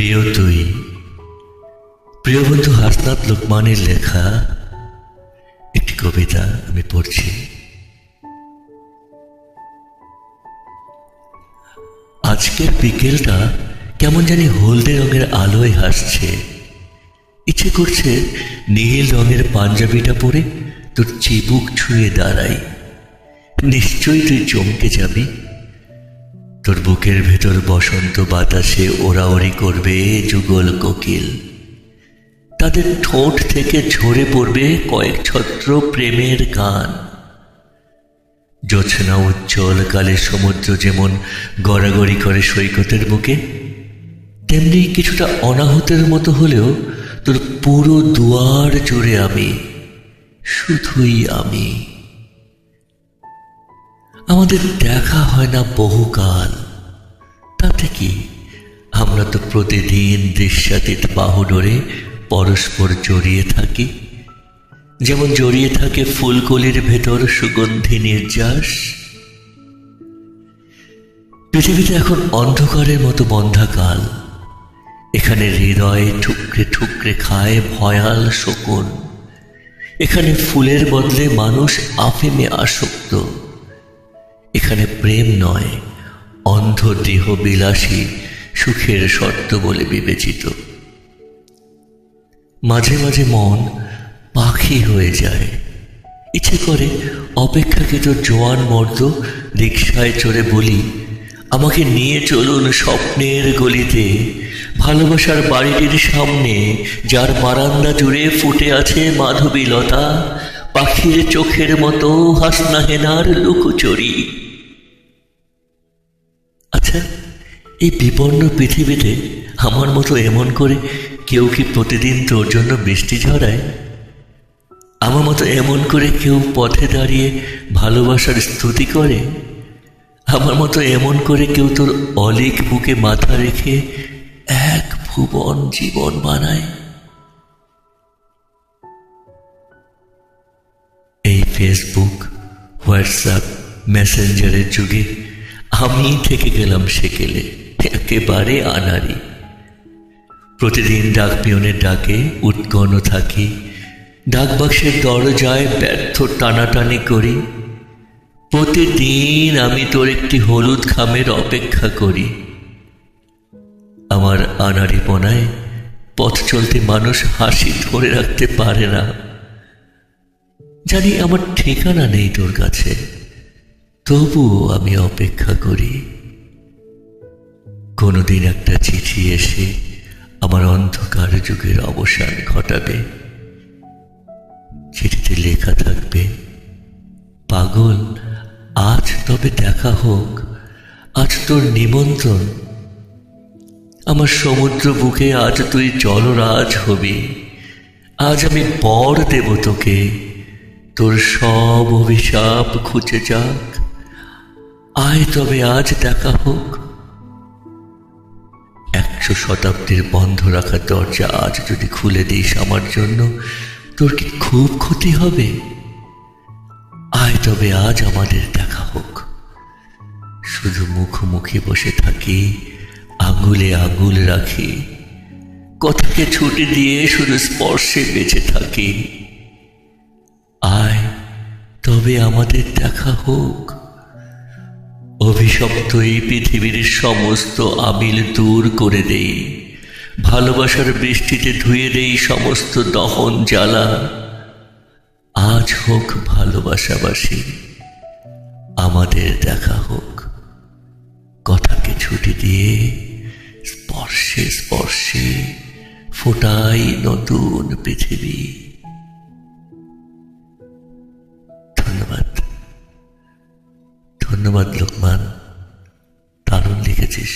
প্রিয় তুই। প্রিয় বন্ধু হাসনাত লোকমানের লেখা একটি কবিতা আমি পড়ছি। আজকের বিকেলটা কেমন জানি হলদে রঙের আলোয় হাসছে। ইচ্ছে করছে নীল রঙের পাঞ্জাবিটা পরে তোর চিবুক ছুঁয়ে দাঁড়াই। নিশ্চয়ই তুই চমকে যাবি। তোর বুকের ভেতর বসন্ত বাতাসে ওড়াওড়ি করবে যুগল কোকিল। তাদের ঠোঁট থেকে ঝরে পড়বে কয়েক ছত্র প্রেমের গান। জ্যোৎস্না উজ্জ্বল কালে সমুদ্র যেমন গড়াগড়ি করে সৈকতের বুকে, তেমনি কিছুটা অনাহুতের মতো হলেও তোর পুরো দুয়ার জুড়ে আমি, শুধুই আমি। আমাদের দেখা হয় না বহুকাল, তাতে কি? আমরা তো প্রতিদিন দৃশ্যাতীত বাহুডোরে পরস্পর জড়িয়ে থাকি, যেমন জড়িয়ে থাকে ফুলকলির ভেতর সুগন্ধি নির্যাস। পৃথিবীতে এখন অন্ধকারের মতো বন্ধ্যাকাল। এখানে হৃদয় ঠুকরে ঠুকরে খায় ভয়াল শকুন। এখানে ফুলের বদলে মানুষ আফিমে আসক্ত। এখানে প্রেম নয়, অন্ধ দেহ বিলাসী সুখের শর্ত বলে বিবেচিত। মাঝে মাঝে মন পাখি হয়ে যায়। ইচ্ছে করে অপেক্ষাকৃত জোয়ান মর্দ রিকশায় চড়ে বলি, আমাকে নিয়ে চলুন স্বপ্নের গলিতে, ভালোবাসার বাড়িটির সামনে, যার বারান্দা জুড়ে ফুটে আছে মাধবীলতা, পাখির চোখের মতো হাসনা হেনার লুকোচুরি। আচ্ছা, এই বিপন্ন পৃথিবীতে আমার মতো এমন করে কেউ কি প্রতিদিন তোর জন্য বৃষ্টি ঝরায়? আমার মতো এমন করে কেউ পথে দাঁড়িয়ে ভালোবাসার স্তুতি করে? আমার মতো এমন করে কেউ তোর অলিক বুকে মাথা রেখে এক ভুবন জীবন বানায়? এই ফেসবুক, হোয়াটসঅ্যাপ, মেসেঞ্জারের যুগে আমি থেকে গেলাম সেকেলে, একেবারে আনাড়ি। প্রতিদিন ডাক পিয়নের ডাকে উৎকণ্ঠ থাকি, ডাকবাক্সের দরজায় ব্যর্থ টানাটানি করি। প্রতিদিন আমি তোর একটি হলুদ খামের অপেক্ষা করি। আমার আনাড়িপনায় পথ চলতে মানুষ হাসি ধরে রাখতে পারে না। জানি আমার ঠিকানা নেই তোর কাছে, তবুও আমি অপেক্ষা করি। কোনোদিন একটা চিঠি এসে আমার অন্ধকার যুগের অবসান ঘটাবে। চিঠিতে লেখা থাকবে, পাগল আজ তবে দেখা হোক, আজ তোর নিমন্ত্রণ। আমার সমুদ্র বুকে আজ তুই জলরাজ হবি। আজ আমি বর দেব তোকে, তোর সব অভিশাপ খুঁজে যাক। আয় তবে আজ দেখা হোক। 100 শতাব্দীর বন্ধ রাখা দরজা আজ যদি খুলে দিস আমার জন্য, তোর কি খুব ক্ষতি হবে? আয় তবে আজ আমাদের দেখা হোক। শুধু মুখোমুখি বসে থাকি, আঙুলে আঙুল রাখি, কথাকে ছুটি দিয়ে শুধু স্পর্শে বেঁচে থাকি। আয় তবে আমাদের দেখা হোক। অভিশপ্ত এই পৃথিবীর সমস্ত আবিল দূর করে দেই, ভালোবাসার বৃষ্টিতে ধুয়ে দেই সমস্ত দহন জ্বালা। আজ হোক ভালোবাসাবাসী, আমাদের দেখা হোক। কথাকে ছুটি দিয়ে স্পর্শে স্পর্শে ফোটাই নতুন পৃথিবী। ধন্যবাদ, ধন্যবাদ লোকমান, দারুণ লিখেছিস।